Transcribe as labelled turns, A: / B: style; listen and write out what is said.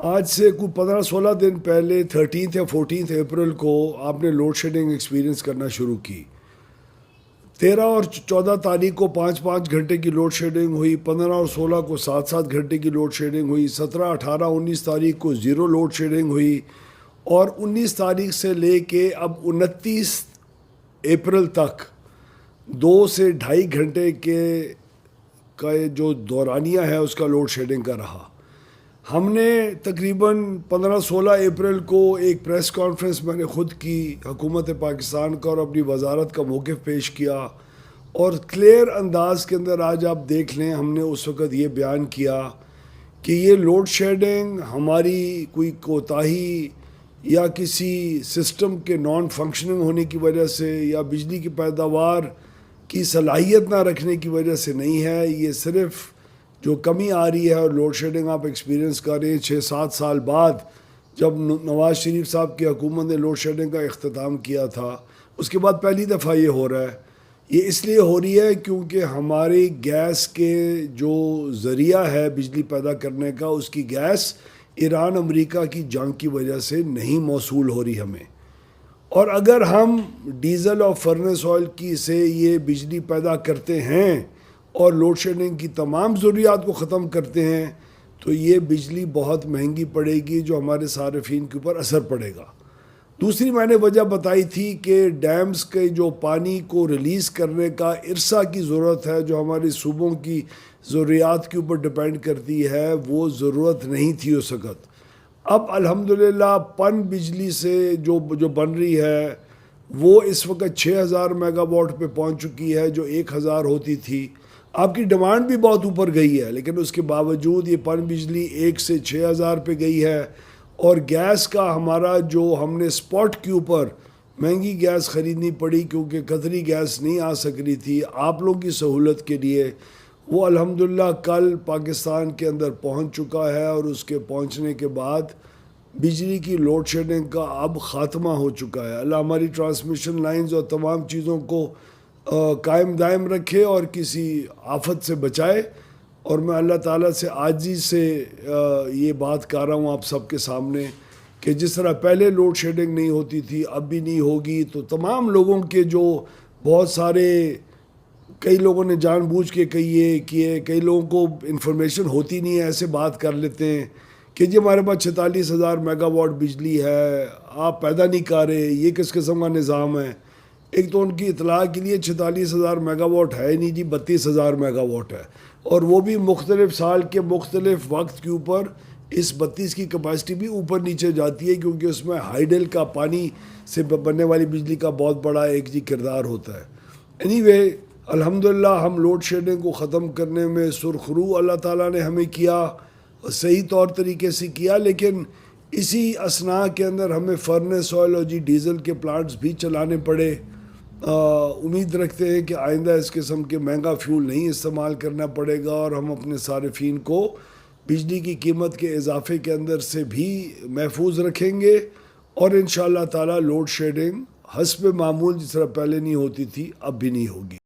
A: آج سے کوئی 15-16 دن پہلے 13 یا 14 اپریل کو آپ نے لوڈ شیڈنگ ایکسپیرینس کرنا شروع کی. 13 اور 14 تاریخ کو 5-5 گھنٹے کی لوڈ شیڈنگ ہوئی. 15 اور 16 کو 7-7 گھنٹے کی لوڈ شیڈنگ ہوئی. 17, 18, 19 تاریخ کو زیرو لوڈ شیڈنگ ہوئی. اور 19 تاریخ سے لے کے اب 29 اپریل تک 2 سے 2.5 گھنٹے کا جو دورانیہ ہے اس کا لوڈ شیڈنگ کا رہا. ہم نے تقریباً 15-16 اپریل کو ایک پریس کانفرنس میں نے خود کی حکومت پاکستان کا اور اپنی وزارت کا موقف پیش کیا، اور کلیئر انداز کے اندر آج آپ دیکھ لیں ہم نے اس وقت یہ بیان کیا کہ یہ لوڈ شیڈنگ ہماری کوئی کوتاہی یا کسی سسٹم کے نان فنکشننگ ہونے کی وجہ سے یا بجلی کی پیداوار کی صلاحیت نہ رکھنے کی وجہ سے نہیں ہے. یہ صرف جو کمی آ رہی ہے اور لوڈ شیڈنگ آپ ایکسپیرینس کر رہے ہیں 6-7 سال بعد، جب نواز شریف صاحب کی حکومت نے لوڈ شیڈنگ کا اختتام کیا تھا، اس کے بعد پہلی دفعہ یہ ہو رہا ہے. یہ اس لیے ہو رہی ہے کیونکہ ہماری گیس کے جو ذریعہ ہے بجلی پیدا کرنے کا، اس کی گیس ایران امریکہ کی جنگ کی وجہ سے نہیں موصول ہو رہی ہمیں. اور اگر ہم ڈیزل اور فرنس آئل کی سے یہ بجلی پیدا کرتے ہیں اور لوڈ شیڈنگ کی تمام ضروریات کو ختم کرتے ہیں تو یہ بجلی بہت مہنگی پڑے گی، جو ہمارے صارفین کے اوپر اثر پڑے گا. دوسری میں نے وجہ بتائی تھی کہ ڈیمز کے جو پانی کو ریلیز کرنے کا ارسا کی ضرورت ہے، جو ہمارے صوبوں کی ضروریات کے اوپر ڈپینڈ کرتی ہے، وہ ضرورت نہیں تھی اس وقت. اب الحمدللہ پن بجلی سے جو بن رہی ہے وہ اس وقت 6000 میگا واٹ پہ پہنچ چکی ہے، جو 1000 ہوتی تھی. آپ کی ڈیمانڈ بھی بہت اوپر گئی ہے، لیکن اس کے باوجود یہ پن بجلی 1 سے 6000 پہ گئی ہے. اور گیس کا ہمارا جو ہم نے اسپاٹ کے اوپر مہنگی گیس خریدنی پڑی کیونکہ قطری گیس نہیں آ سک رہی تھی آپ لوگوں کی سہولت کے لیے، وہ الحمدللہ کل پاکستان کے اندر پہنچ چکا ہے. اور اس کے پہنچنے کے بعد بجلی کی لوڈ شیڈنگ کا اب خاتمہ ہو چکا ہے. اللہ ہماری ٹرانسمیشن لائنز اور تمام چیزوں کو قائم دائم رکھے اور کسی آفت سے بچائے. اور میں اللہ تعالیٰ سے عاجزی سے یہ بات کر رہا ہوں آپ سب کے سامنے کہ جس طرح پہلے لوڈ شیڈنگ نہیں ہوتی تھی اب بھی نہیں ہوگی. تو تمام لوگوں کے جو بہت سارے، کئی لوگوں نے جان بوجھ کے کیے، کئی لوگوں کو انفارمیشن ہوتی نہیں ہے، ایسے بات کر لیتے ہیں کہ جی ہمارے پاس 46,000 میگا واٹ بجلی ہے، آپ پیدا نہیں کر رہے، یہ کس قسم کا نظام ہے. ایک تو ان کی اطلاع کے لیے 46,000 میگا واٹ ہے نہیں جی، 32,000 میگا واٹ ہے. اور وہ بھی مختلف سال کے مختلف وقت کے اوپر اس 32 کی کیپیسٹی بھی اوپر نیچے جاتی ہے، کیونکہ اس میں ہائیڈل کا پانی سے بننے والی بجلی کا بہت بڑا ایک کردار ہوتا ہے. اینی وے الحمدللہ ہم لوڈ شیڈنگ کو ختم کرنے میں سرخرو اللہ تعالیٰ نے ہمیں کیا، صحیح طور طریقے سے کیا. لیکن اسی اثناء کے اندر ہمیں فرنس آئل اور ڈیزل کے پلانٹس بھی چلانے پڑے. امید رکھتے ہیں کہ آئندہ اس قسم کے مہنگا فیول نہیں استعمال کرنا پڑے گا، اور ہم اپنے صارفین کو بجلی کی قیمت کے اضافے کے اندر سے بھی محفوظ رکھیں گے. اور انشاءاللہ تعالی لوڈ شیڈنگ حسب معمول جس طرح پہلے نہیں ہوتی تھی اب بھی نہیں ہوگی.